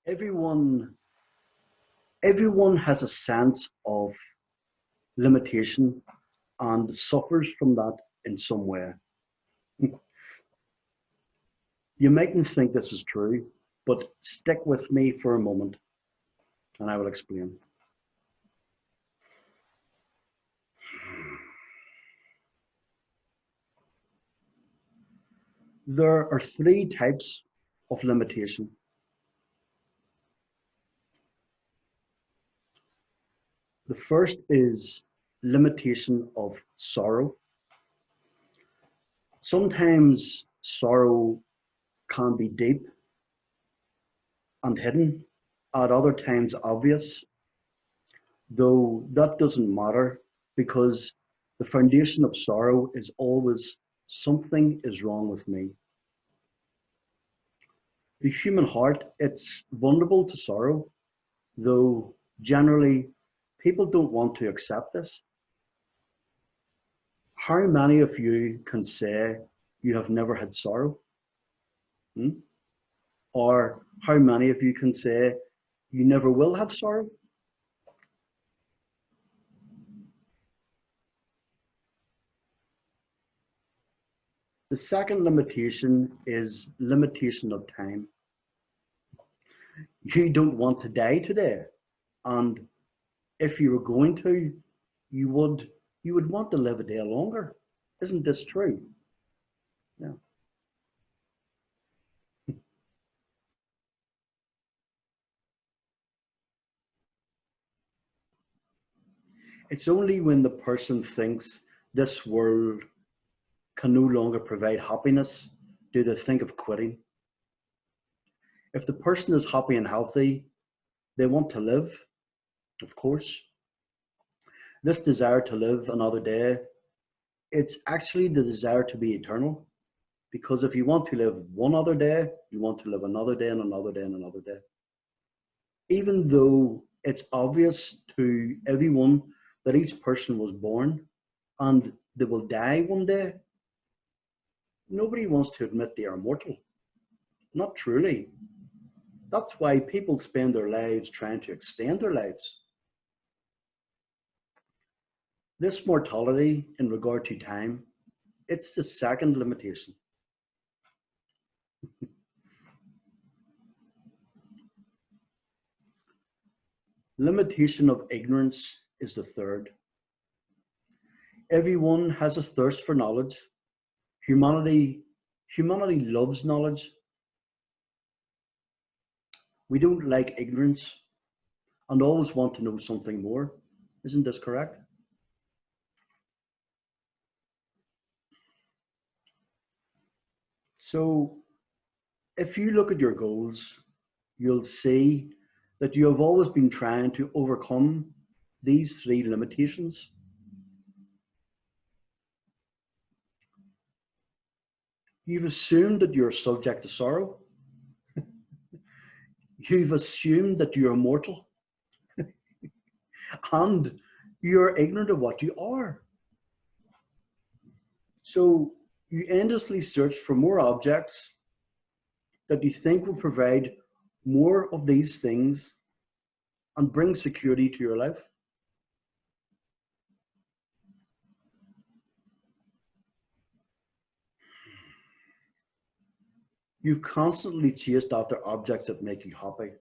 everyone everyone has a sense of limitation and suffers from that in some way. You mightn't think this is true, but stick with me for a moment and I will explain. There are three types of limitation. The first is limitation of sorrow. Sometimes sorrow can be deep and hidden, at other times obvious, though that doesn't matter because the foundation of sorrow is always something is wrong with me. The human heart, it's vulnerable to sorrow, though generally people don't want to accept this. How many of you can say you have never had sorrow? Hmm? Or how many of you can say you never will have sorrow? The second limitation is limitation of time. You don't want to die today, and if you were going to, you would you would want to live a day longer. Isn't this true? Yeah. It's only when the person thinks this world can no longer provide happiness do they think of quitting. If the person is happy and healthy, they want to live, of course. This desire to live another day, it's actually the desire to be eternal. Because if you want to live one other day, you want to live another day and another day and another day. Even though it's obvious to everyone that each person was born and they will die one day, nobody wants to admit they are mortal. Not truly. That's why people spend their lives trying to extend their lives. This mortality in regard to time, it's the second limitation. Limitation of ignorance is the third. Everyone has a thirst for knowledge. Humanity loves knowledge. We don't like ignorance and always want to know something more. Isn't this correct? So if you look at your goals, you'll see that you have always been trying to overcome these three limitations. You've assumed that you're subject to sorrow. You've assumed that you're mortal and you're ignorant of what you are. So you endlessly search for more objects that you think will provide more of these things and bring security to your life. You've constantly chased after objects that make you happy,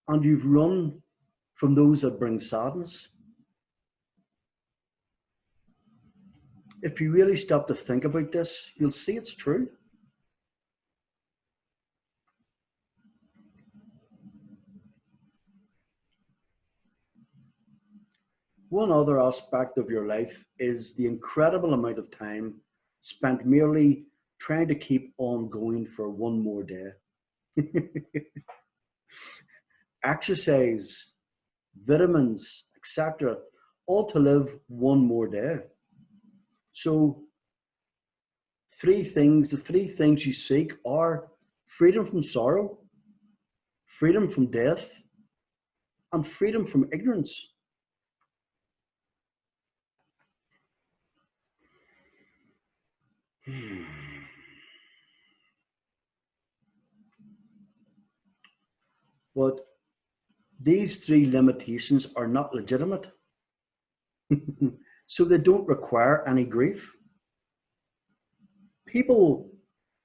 and you've run from those that bring sadness. If you really stop to think about this, you'll see it's true. One other aspect of your life is the incredible amount of time spent merely trying to keep on going for one more day. Exercise, vitamins, etc., all to live one more day. So the three things you seek are freedom from sorrow, freedom from death, and freedom from ignorance. But these three limitations are not legitimate. So they don't require any grief. People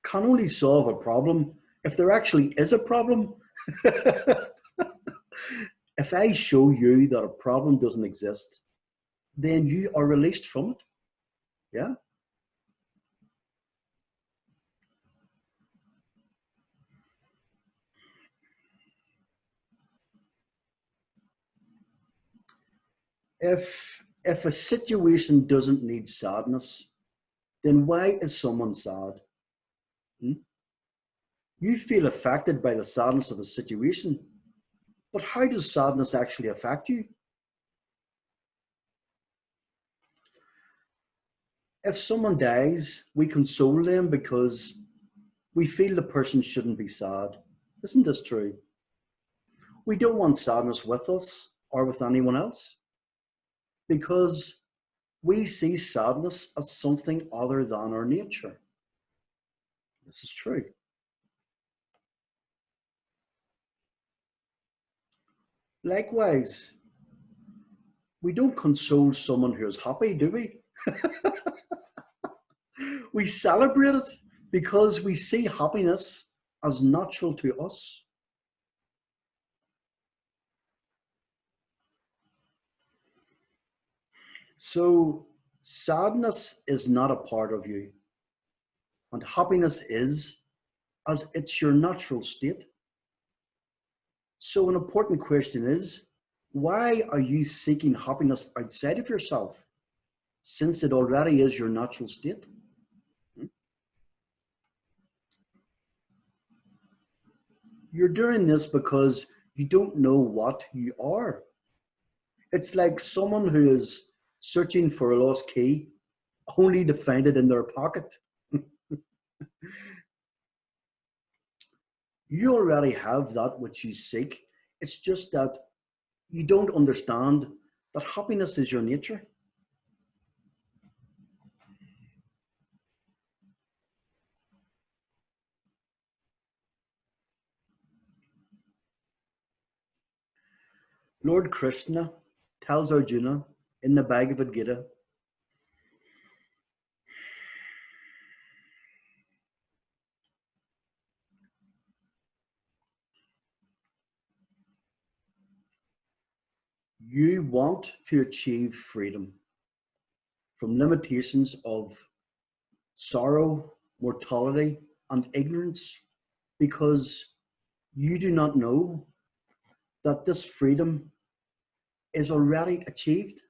can only solve a problem if there actually is a problem. If I show you that a problem doesn't exist, then you are released from it. Yeah. If a situation doesn't need sadness, then why is someone sad? Hmm? You feel affected by the sadness of a situation, but how does sadness actually affect you? If someone dies, we console them because we feel the person shouldn't be sad. Isn't this true? We don't want sadness with us or with anyone else because we see sadness as something other than our nature. This is true. Likewise, we don't console someone who is happy, do we? We celebrate it because we see happiness as natural to us. So, sadness is not a part of you, and happiness is, as it's your natural state. So, an important question is, why are you seeking happiness outside of yourself, since it already is your natural state? You're doing this because you don't know what you are. It's like someone who is searching for a lost key only to find it in their pocket. You already have that which you seek. It's just that you don't understand that happiness is your nature. Lord Krishna tells Arjuna in the Bhagavad Gita, you want to achieve freedom from limitations of sorrow, mortality, and ignorance because you do not know that this freedom is already achieved.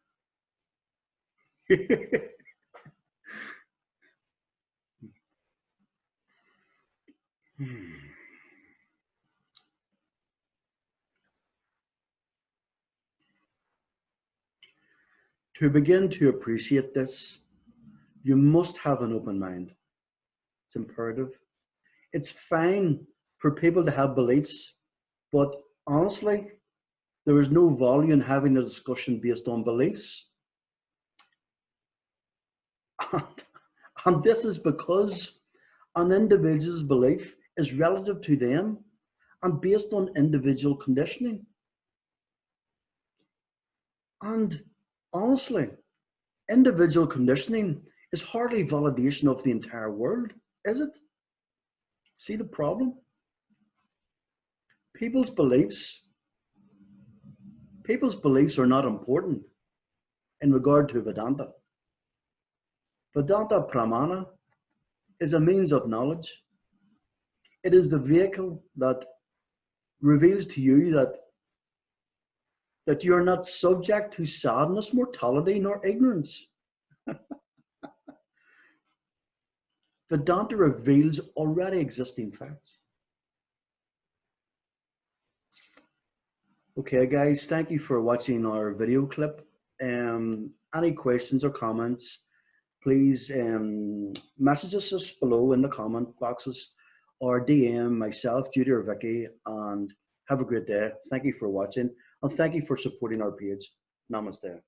To begin to appreciate this, you must have an open mind. It's imperative. It's fine for people to have beliefs, but honestly, there is no value in having a discussion based on beliefs. And this is because an individual's belief is relative to them and based on individual conditioning. And honestly, individual conditioning is hardly validation of the entire world, is it? See the problem? People's beliefs, people's beliefs are not important in regard to Vedanta. Vedanta Pramana is a means of knowledge. It is the vehicle that reveals to you that you are not subject to sadness, mortality, nor ignorance. Vedanta reveals already existing facts. Okay, guys, thank you for watching our video clip. Any questions or comments, please message us below in the comment boxes or DM myself, Judy, or Vicky, and have a great day. Thank you for watching, and thank you for supporting our page. Namaste.